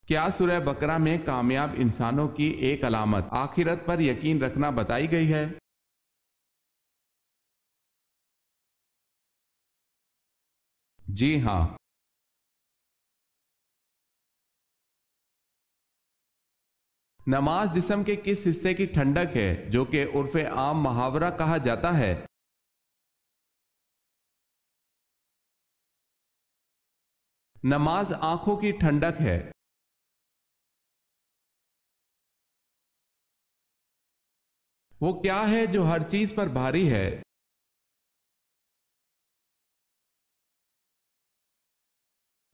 کیا سورہ بقرہ میں کامیاب انسانوں کی ایک علامت آخرت پر یقین رکھنا بتائی گئی ہے؟ جی ہاں۔ نماز جسم کے کس حصے کی ٹھنڈک ہے جو کہ عرف عام محاورہ کہا جاتا ہے؟ نماز آنکھوں کی ٹھنڈک ہے۔ وہ کیا ہے جو ہر چیز پر بھاری ہے؟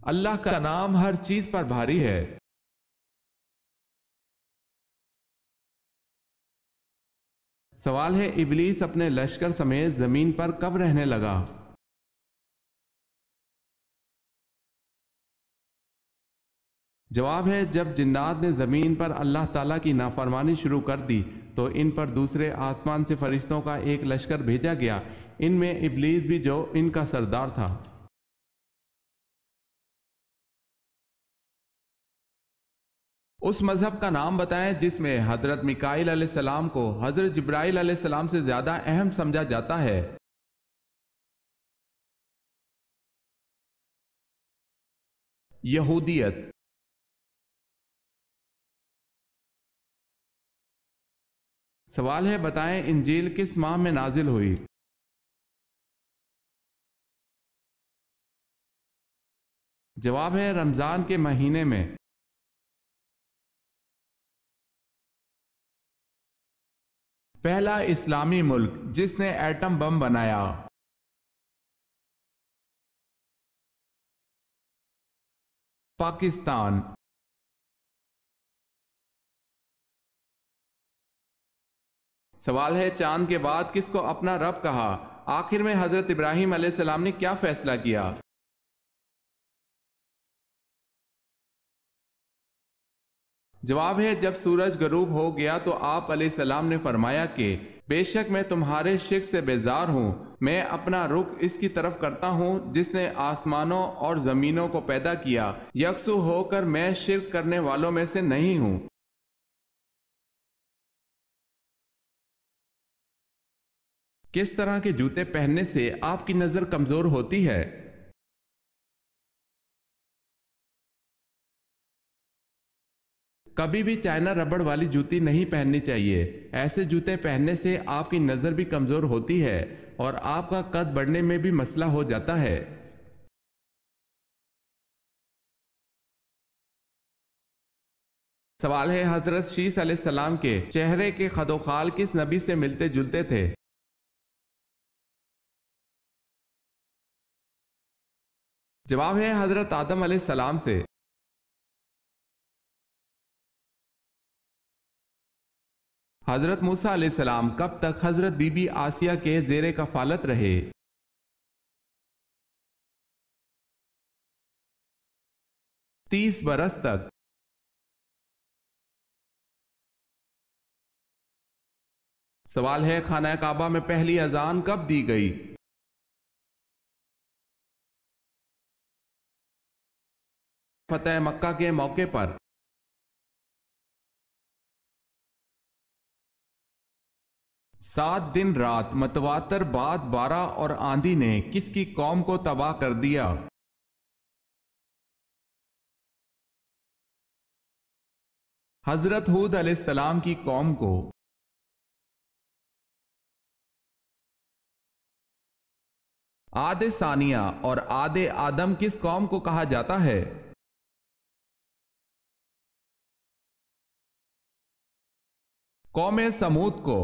اللہ کا نام ہر چیز پر بھاری ہے۔ سوال ہے، ابلیس اپنے لشکر سمیت زمین پر کب رہنے لگا؟ جواب ہے، جب جنات نے زمین پر اللہ تعالیٰ کی نافرمانی شروع کر دی تو ان پر دوسرے آسمان سے فرشتوں کا ایک لشکر بھیجا گیا، ان میں ابلیس بھی جو ان کا سردار تھا۔ اس مذہب کا نام بتائیں جس میں حضرت میکائیل علیہ السلام کو حضرت جبرائیل علیہ السلام سے زیادہ اہم سمجھا جاتا ہے۔ یہودیت۔ سوال ہے، بتائیں انجیل کس ماہ میں نازل ہوئی؟ جواب ہے، رمضان کے مہینے میں۔ پہلا اسلامی ملک جس نے ایٹم بم بنایا؟ پاکستان۔ سوال ہے، چاند کے بعد کس کو اپنا رب کہا؟ آخر میں حضرت ابراہیم علیہ السلام نے کیا فیصلہ کیا؟ جواب ہے، جب سورج غروب ہو گیا تو آپ علیہ السلام نے فرمایا کہ بے شک میں تمہارے شرک سے بیزار ہوں، میں اپنا رخ اس کی طرف کرتا ہوں جس نے آسمانوں اور زمینوں کو پیدا کیا، یکسو ہو کر میں شرک کرنے والوں میں سے نہیں ہوں۔ کس طرح کے جوتے پہننے سے آپ کی نظر کمزور ہوتی ہے؟ کبھی بھی چائنا ربڑ والی جوتی نہیں پہننی چاہیے، ایسے جوتے پہننے سے آپ کی نظر بھی کمزور ہوتی ہے اور آپ کا قد بڑھنے میں بھی مسئلہ ہو جاتا ہے۔ سوال ہے، حضرت شیس علیہ السلام کے چہرے کے خد و خال کس نبی سے ملتے جلتے تھے؟ جواب ہے، حضرت آدم علیہ السلام سے۔ حضرت موسیٰ علیہ السلام کب تک حضرت بی بی آسیہ کے زیر کفالت رہے؟ 30 برس تک۔ سوال ہے، خانہ کعبہ میں پہلی اذان کب دی گئی؟ فتح مکہ کے موقع پر۔ سات دن رات متواتر باد بارہ اور آندھی نے کس کی قوم کو تباہ کر دیا؟ حضرت ہود علیہ السلام کی قوم کو۔ عاد ثانیہ اور عاد آدم کس قوم کو کہا جاتا ہے؟ قوم سمود کو۔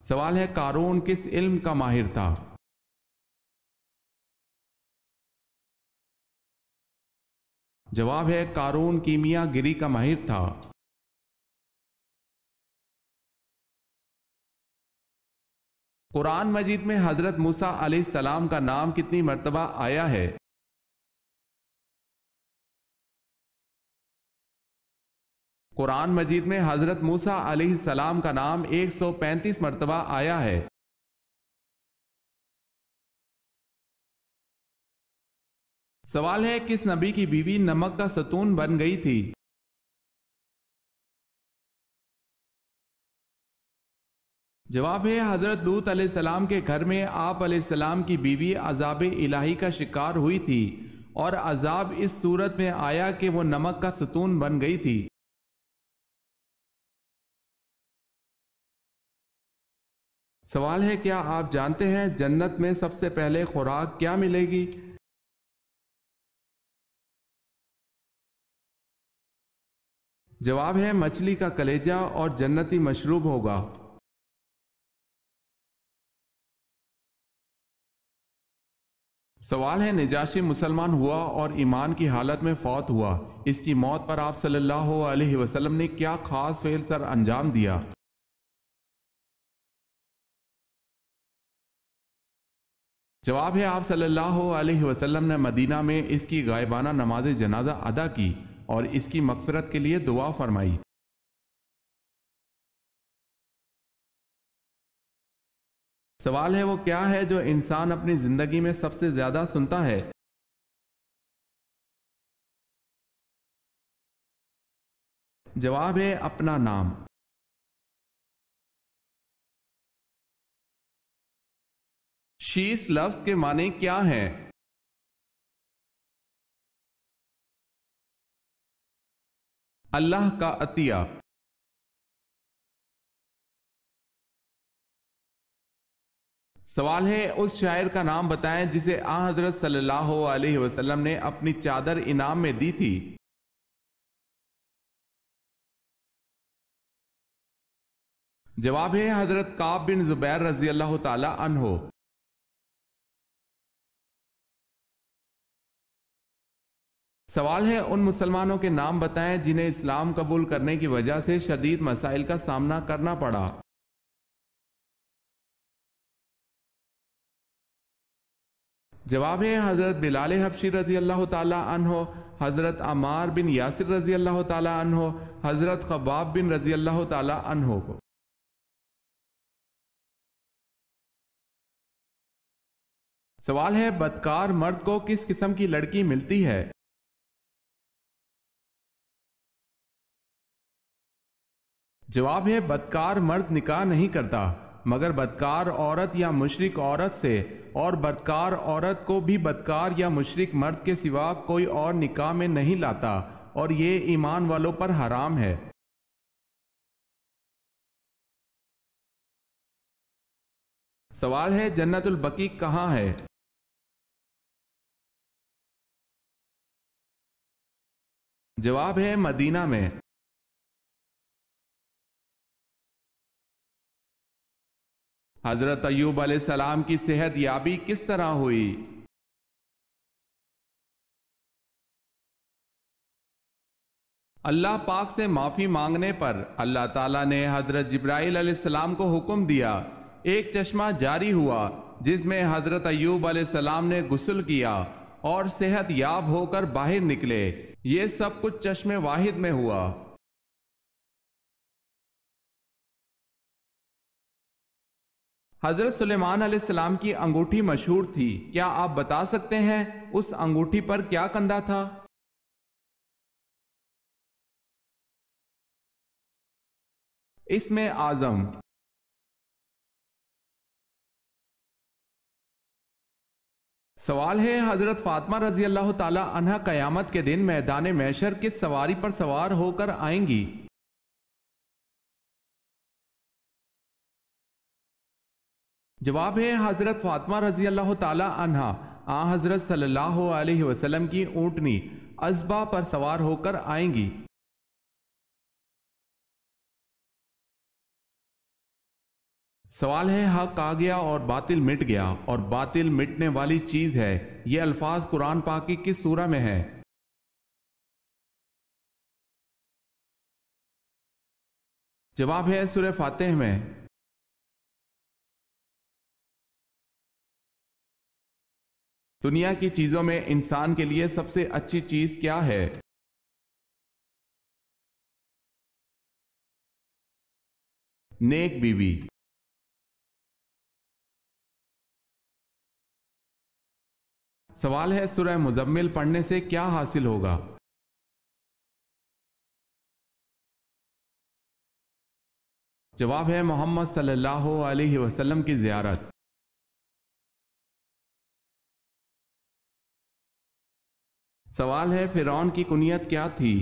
سوال ہے، قارون کس علم کا ماہر تھا؟ جواب ہے، قارون کیمیا گری کا ماہر تھا۔ قرآن مجید میں حضرت موسیٰ علیہ السلام کا نام کتنی مرتبہ آیا ہے؟ قرآن مجید میں حضرت موسیٰ علیہ السلام کا نام 135 مرتبہ آیا ہے۔ سوال ہے کس نبی کی بیوی نمک کا ستون بن گئی تھی؟ جواب ہے حضرت لوط علیہ السلام کے گھر میں آپ علیہ السلام کی بیوی عذاب الہی کا شکار ہوئی تھی اور عذاب اس صورت میں آیا کہ وہ نمک کا ستون بن گئی تھی۔ سوال ہے کیا آپ جانتے ہیں جنت میں سب سے پہلے خوراک کیا ملے گی؟ جواب ہے مچھلی کا کلیجہ اور جنتی مشروب ہوگا۔ سوال ہے نجاشی مسلمان ہوا اور ایمان کی حالت میں فوت ہوا، اس کی موت پر آپ صلی اللہ علیہ وسلم نے کیا خاص فعل سر انجام دیا؟ جواب ہے آپ صلی اللہ علیہ وسلم نے مدینہ میں اس کی غائبانہ نماز جنازہ ادا کی اور اس کی مغفرت کے لیے دعا فرمائی۔ سوال ہے وہ کیا ہے جو انسان اپنی زندگی میں سب سے زیادہ سنتا ہے؟ جواب ہے اپنا نام۔ شیش لفظ کے معنی کیا ہیں؟ اللہ کا عطیہ۔ سوال ہے اس شاعر کا نام بتائیں جسے آن حضرت صلی اللہ علیہ وسلم نے اپنی چادر انعام میں دی تھی۔ جواب ہے حضرت کعب بن زبیر رضی اللہ تعالی عنہ۔ سوال ہے ان مسلمانوں کے نام بتائیں جنہیں اسلام قبول کرنے کی وجہ سے شدید مسائل کا سامنا کرنا پڑا۔ جواب ہے حضرت بلال حبشی رضی اللہ تعالی عنہ، حضرت عمار بن یاسر رضی اللہ تعالی عنہ، حضرت خباب بن رضی اللہ تعالی عنہ کو۔ سوال ہے بدکار مرد کو کس قسم کی لڑکی ملتی ہے؟ جواب ہے بدکار مرد نکاح نہیں کرتا مگر بدکار عورت یا مشرک عورت سے، اور بدکار عورت کو بھی بدکار یا مشرک مرد کے سوا کوئی اور نکاح میں نہیں لاتا، اور یہ ایمان والوں پر حرام ہے۔ سوال ہے جنت البقیع کہاں ہے؟ جواب ہے مدینہ میں۔ حضرت ایوب علیہ السلام کی صحت یابی کس طرح ہوئی؟ اللہ پاک سے معافی مانگنے پر اللہ تعالیٰ نے حضرت جبرائیل علیہ السلام کو حکم دیا، ایک چشمہ جاری ہوا جس میں حضرت ایوب علیہ السلام نے غسل کیا اور صحت یاب ہو کر باہر نکلے، یہ سب کچھ چشمے واحد میں ہوا۔ حضرت سلیمان علیہ السلام کی انگوٹھی مشہور تھی، کیا آپ بتا سکتے ہیں اس انگوٹھی پر کیا کندہ تھا؟ اسم اعظم۔ سوال ہے حضرت فاطمہ رضی اللہ تعالی عنہ قیامت کے دن میدان محشر کس سواری پر سوار ہو کر آئیں گی؟ جواب ہے حضرت فاطمہ رضی اللہ تعالی عنہ آن حضرت صلی اللہ علیہ وسلم کی اونٹنی عذبہ پر سوار ہو کر آئیں گی۔ سوال ہے حق آ گیا اور باطل مٹ گیا اور باطل مٹنے والی چیز ہے، یہ الفاظ قرآن پاک کی کس سورہ میں ہے؟ جواب ہے سورہ فاتح میں۔ دنیا کی چیزوں میں انسان کے لیے سب سے اچھی چیز کیا ہے؟ نیک بیوی۔ سوال ہے سورہ مزمل پڑھنے سے کیا حاصل ہوگا؟ جواب ہے محمد صلی اللہ علیہ وسلم کی زیارت۔ سوال ہے فرعون کی کنیت کیا تھی؟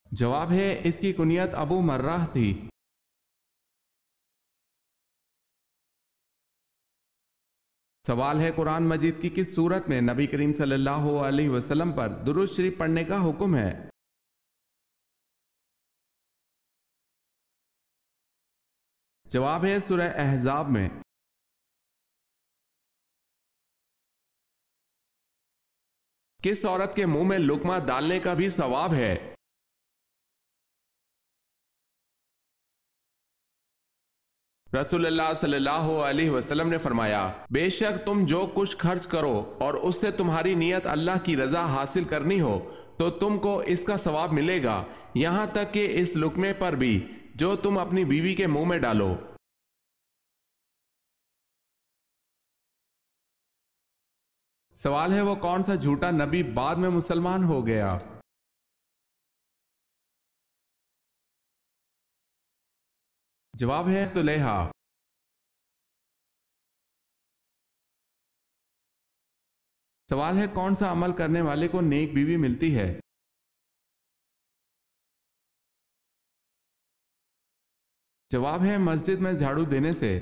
جواب ہے اس کی کنیت ابو مرہ تھی۔ سوال ہے قرآن مجید کی کس سورت میں نبی کریم صلی اللہ علیہ وسلم پر درود شریف پڑھنے کا حکم ہے؟ جواب ہے سورہ احزاب میں۔ کس عورت کے منہ میں لقمہ ڈالنے کا بھی ثواب ہے؟ رسول اللہ صلی اللہ علیہ وسلم نے فرمایا بے شک تم جو کچھ خرچ کرو اور اس سے تمہاری نیت اللہ کی رضا حاصل کرنی ہو تو تم کو اس کا ثواب ملے گا، یہاں تک کہ اس لقمے پر بھی جو تم اپنی بیوی کے منہ میں ڈالو۔ سوال ہے وہ کون سا جھوٹا نبی بعد میں مسلمان ہو گیا؟ جواب ہے طلیحہ۔ سوال ہے کون سا عمل کرنے والے کو نیک بیوی ملتی ہے؟ جواب ہے مسجد میں جھاڑو دینے سے۔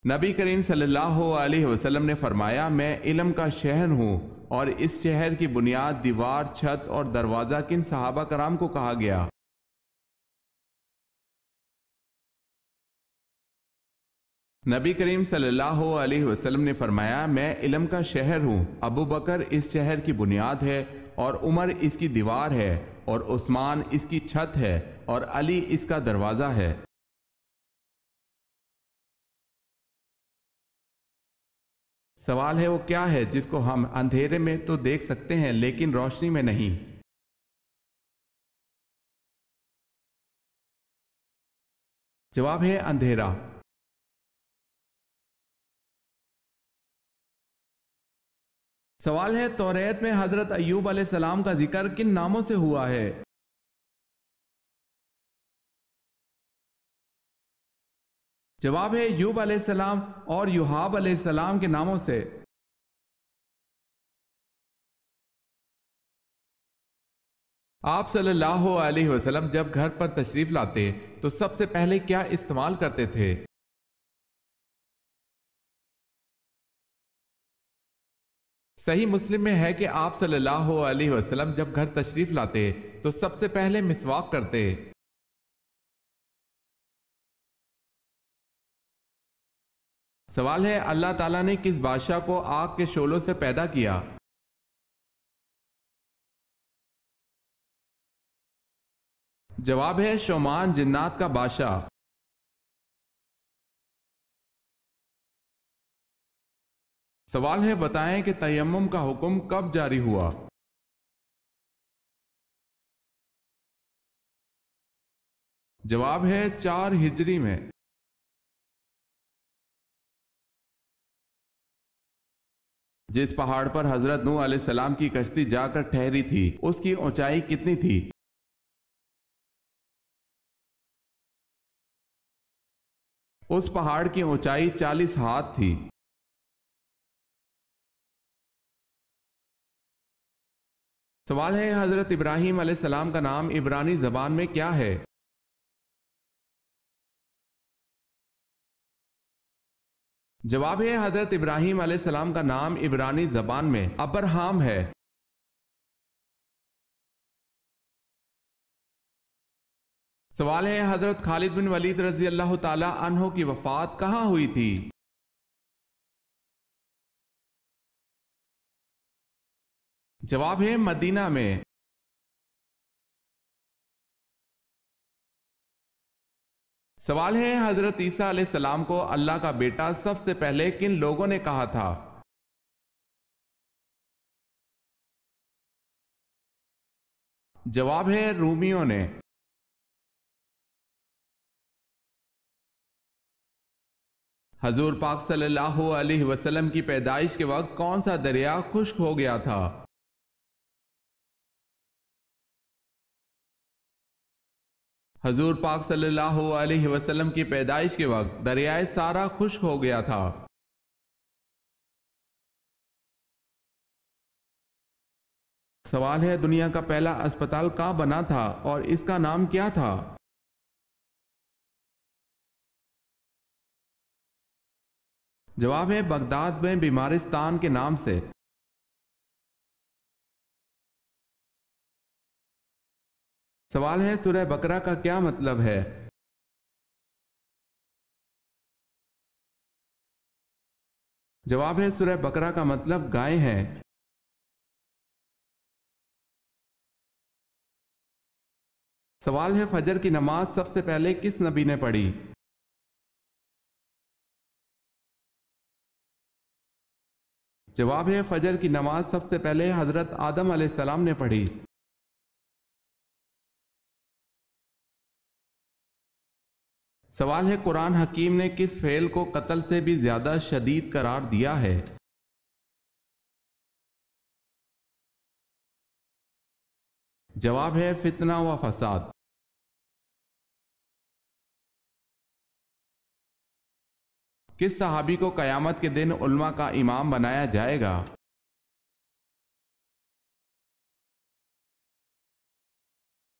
نبی کریم صلی اللہ علیہ وسلم نے فرمایا میں علم کا شہر ہوں، اور اس شہر کی بنیاد دیوار، چھت اور دروازہ کن صحابہ کرام کو کہا گیا؟ نبی کریم صلی اللہ علیہ وسلم نے فرمایا میں علم کا شہر ہوں، ابو بکر اس شہر کی بنیاد ہے، اور عمر اس کی دیوار ہے، اور عثمان اس کی چھت ہے، اور علی اس کا دروازہ ہے۔ سوال ہے وہ کیا ہے جس کو ہم اندھیرے میں تو دیکھ سکتے ہیں لیکن روشنی میں نہیں؟ جواب ہے اندھیرا۔ سوال ہے توریت میں حضرت ایوب علیہ السلام کا ذکر کن ناموں سے ہوا ہے؟ جواب ہے ایوب علیہ السلام اور یوحاب علیہ السلام کے ناموں سے۔ آپ صلی اللہ علیہ وسلم جب گھر پر تشریف لاتے تو سب سے پہلے کیا استعمال کرتے تھے؟ صحیح مسلم میں ہے کہ آپ صلی اللہ علیہ وسلم جب گھر تشریف لاتے تو سب سے پہلے مسواک کرتے۔ سوال ہے اللہ تعالیٰ نے کس بادشاہ کو آگ کے شعلوں سے پیدا کیا؟ جواب ہے شومان جنات کا بادشاہ۔ سوال ہے بتائیں کہ تیمم کا حکم کب جاری ہوا؟ جواب ہے 4 ہجری میں۔ جس پہاڑ پر حضرت نوح علیہ السلام کی کشتی جا کر ٹھہری تھی اس کی اونچائی کتنی تھی؟ اس پہاڑ کی اونچائی 40 ہاتھ تھی۔ سوال ہے حضرت ابراہیم علیہ السلام کا نام عبرانی زبان میں کیا ہے؟ جواب ہے حضرت ابراہیم علیہ السلام کا نام عبرانی زبان میں ابرہام ہے۔ سوال ہے حضرت خالد بن ولید رضی اللہ تعالی عنہ کی وفات کہاں ہوئی تھی؟ جواب ہے مدینہ میں۔ سوال ہے حضرت عیسیٰ علیہ السلام کو اللہ کا بیٹا سب سے پہلے کن لوگوں نے کہا تھا؟ جواب ہے رومیوں نے۔ حضور پاک صلی اللہ علیہ وسلم کی پیدائش کے وقت کون سا دریا خشک ہو گیا تھا؟ حضور پاک صلی اللہ علیہ وسلم کی پیدائش کے وقت دریائے سارا خشک ہو گیا تھا۔ سوال ہے، دنیا کا پہلا اسپتال کہاں بنا تھا اور اس کا نام کیا تھا؟ جواب ہے بغداد میں بیمارستان کے نام سے۔ سوال ہے، سورہ بقرہ کا کیا مطلب ہے؟ جواب ہے سورہ بقرہ کا مطلب گائے ہے۔ سوال ہے، فجر کی نماز سب سے پہلے کس نبی نے پڑھی؟ جواب ہے فجر کی نماز سب سے پہلے حضرت آدم علیہ السلام نے پڑھی۔ سوال ہے، قرآن حکیم نے کس فعل کو قتل سے بھی زیادہ شدید قرار دیا ہے؟ جواب ہے فتنہ و فساد۔ کس صحابی کو قیامت کے دن علماء کا امام بنایا جائے گا؟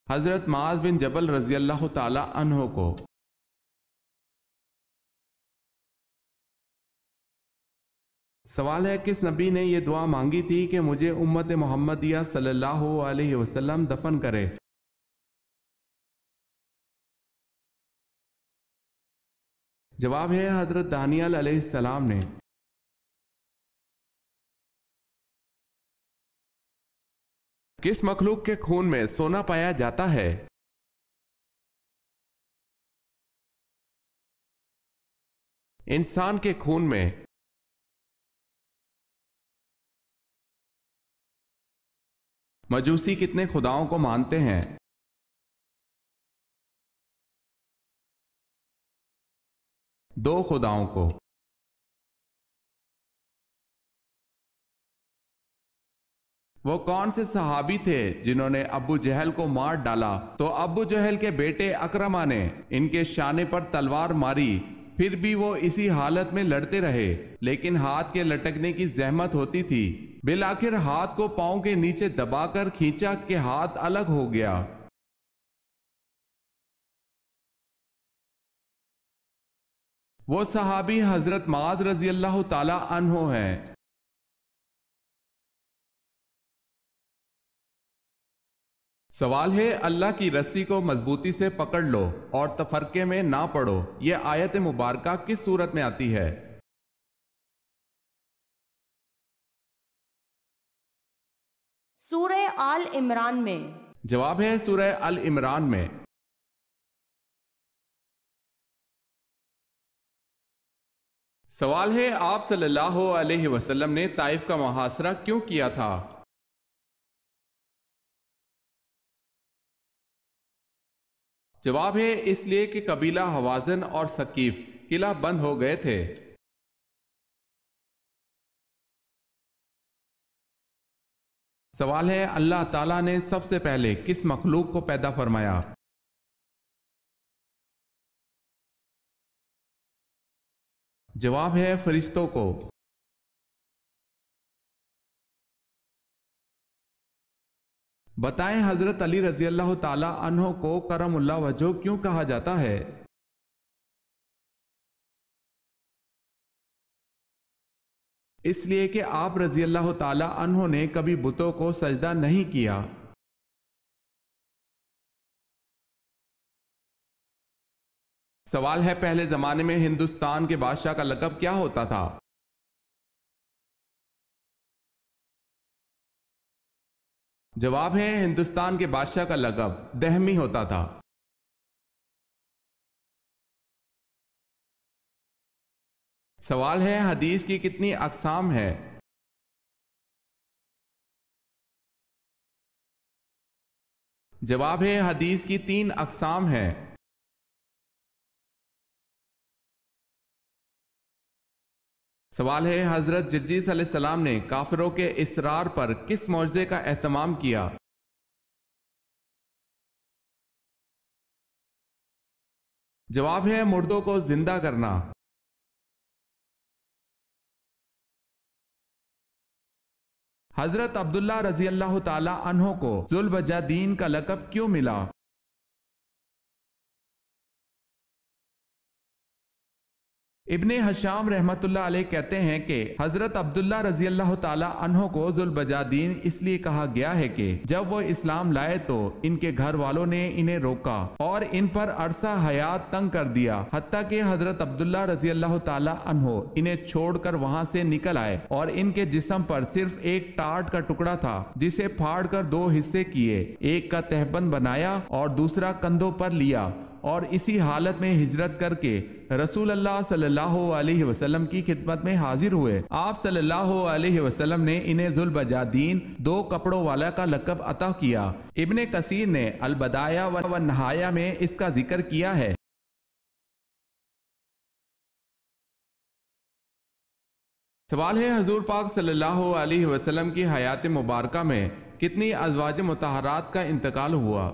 حضرت معاذ بن جبل رضی اللہ تعالی عنہ کو۔ سوال ہے، کس نبی نے یہ دعا مانگی تھی کہ مجھے امت محمدیہ صلی اللہ علیہ وسلم دفن کرے؟ جواب ہے حضرت دانیال علیہ السلام نے۔ کس مخلوق کے خون میں سونا پایا جاتا ہے؟ انسان کے خون میں۔ مجوسی کتنے خداؤں کو مانتے ہیں؟ دو خداؤں کو۔ وہ کون سے صحابی تھے جنہوں نے ابو جہل کو مار ڈالا تو ابو جہل کے بیٹے اکرمہ نے ان کے شانے پر تلوار ماری، پھر بھی وہ اسی حالت میں لڑتے رہے، لیکن ہاتھ کے لٹکنے کی زحمت ہوتی تھی، بالآخر ہاتھ کو پاؤں کے نیچے دبا کر کھینچا کہ ہاتھ الگ ہو گیا۔ وہ صحابی حضرت معاذ رضی اللہ تعالی عنہ ہیں۔ سوال ہے، اللہ کی رسی کو مضبوطی سے پکڑ لو اور تفرقے میں نہ پڑو، یہ آیت مبارکہ کس صورت میں آتی ہے؟ سورہ آل عمران میں۔ جواب ہے سورہ آل عمران میں۔ سوال ہے، آپ صلی اللہ علیہ وسلم نے طائف کا محاصرہ کیوں کیا تھا؟ جواب ہے اس لیے کہ قبیلہ حوازن اور ثقیف قلعہ بند ہو گئے تھے۔ سوال ہے، اللہ تعالیٰ نے سب سے پہلے کس مخلوق کو پیدا فرمایا؟ جواب ہے فرشتوں کو۔ بتائیں حضرت علی رضی اللہ تعالی عنہ کو کرم اللہ وجہہ کیوں کہا جاتا ہے؟ اس لیے کہ آپ رضی اللہ تعالی عنہ نے کبھی بتوں کو سجدہ نہیں کیا۔ سوال ہے، پہلے زمانے میں ہندوستان کے بادشاہ کا لقب کیا ہوتا تھا؟ جواب ہے ہندوستان کے بادشاہ کا لقب دہمی ہوتا تھا۔ سوال ہے، حدیث کی کتنی اقسام ہے؟ جواب ہے حدیث کی 3 اقسام ہیں۔ سوال ہے حضرت جرجیس علیہ السلام نے کافروں کے اصرار پر کس معجزے کا اہتمام کیا؟ جواب ہے مردوں کو زندہ کرنا۔ حضرت عبداللہ رضی اللہ تعالی عنہ کو ذو البجادین کا لقب کیوں ملا؟ ابن حشام رحمت اللہ علیہ کہتے ہیں کہ حضرت عبداللہ رضی اللہ تعالی عنہ کو ذو البجادین اس لیے کہا گیا ہے کہ جب وہ اسلام لائے تو ان کے گھر والوں نے انہیں روکا اور ان پر عرصہ حیات تنگ کر دیا، حتیٰ کہ حضرت عبداللہ رضی اللہ تعالی عنہ انہیں چھوڑ کر وہاں سے نکل آئے اور ان کے جسم پر صرف ایک ٹاٹ کا ٹکڑا تھا جسے پھاڑ کر دو حصے کیے، ایک کا تہبند بنایا اور دوسرا کندھوں پر لیا، اور اسی حالت میں ہجرت کر کے رسول اللہ صلی اللہ علیہ وسلم کی خدمت میں حاضر ہوئے۔ آپ صلی اللہ علیہ وسلم نے انہیں ذو البجادین، دو کپڑوں والا کا لقب عطا کیا۔ ابن کثیر نے البدایہ و نہایہ میں اس کا ذکر کیا ہے۔ سوال ہے حضور پاک صلی اللہ علیہ وسلم کی حیات مبارکہ میں کتنی ازواج مطہرات کا انتقال ہوا؟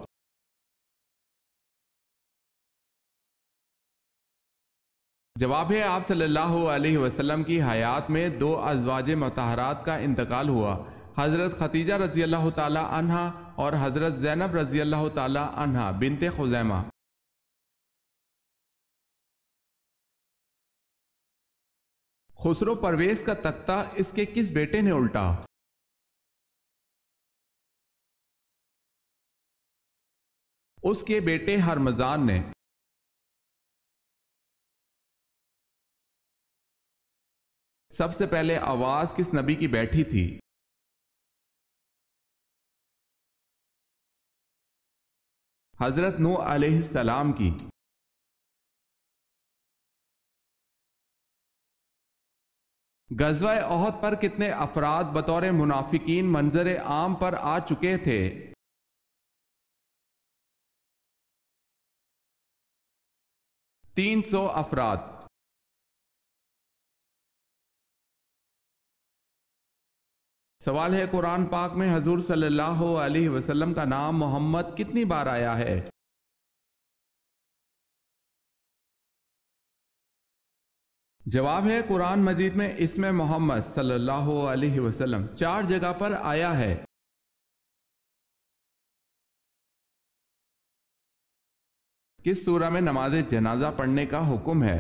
جواب ہے آپ صلی اللہ علیہ وسلم کی حیات میں 2 ازواج مطہرات کا انتقال ہوا، حضرت خدیجہ رضی اللہ تعالی عنہا اور حضرت زینب رضی اللہ تعالی عنہا بنت خزیمہ۔ خسرو پرویز کا تختہ اس کے کس بیٹے نے الٹا؟ اس کے بیٹے ہرمزان نے۔ سب سے پہلے آواز کس نبی کی بیٹھی تھی؟ حضرت نوح علیہ السلام کی۔ غزوہ احد پر کتنے افراد بطور منافقین منظر عام پر آ چکے تھے؟ 300 افراد۔ سوال ہے قرآن پاک میں حضور صلی اللہ علیہ وسلم کا نام محمد کتنی بار آیا ہے؟ جواب ہے قرآن مجید میں اسم محمد صلی اللہ علیہ وسلم 4 جگہ پر آیا ہے۔ کس سورہ میں نماز جنازہ پڑھنے کا حکم ہے؟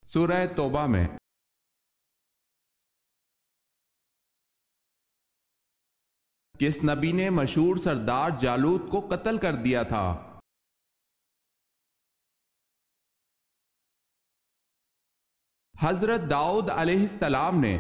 سورہ توبہ میں۔ کس نبی نے مشہور سردار جالوت کو قتل کر دیا تھا؟ حضرت داؤد علیہ السلام نے۔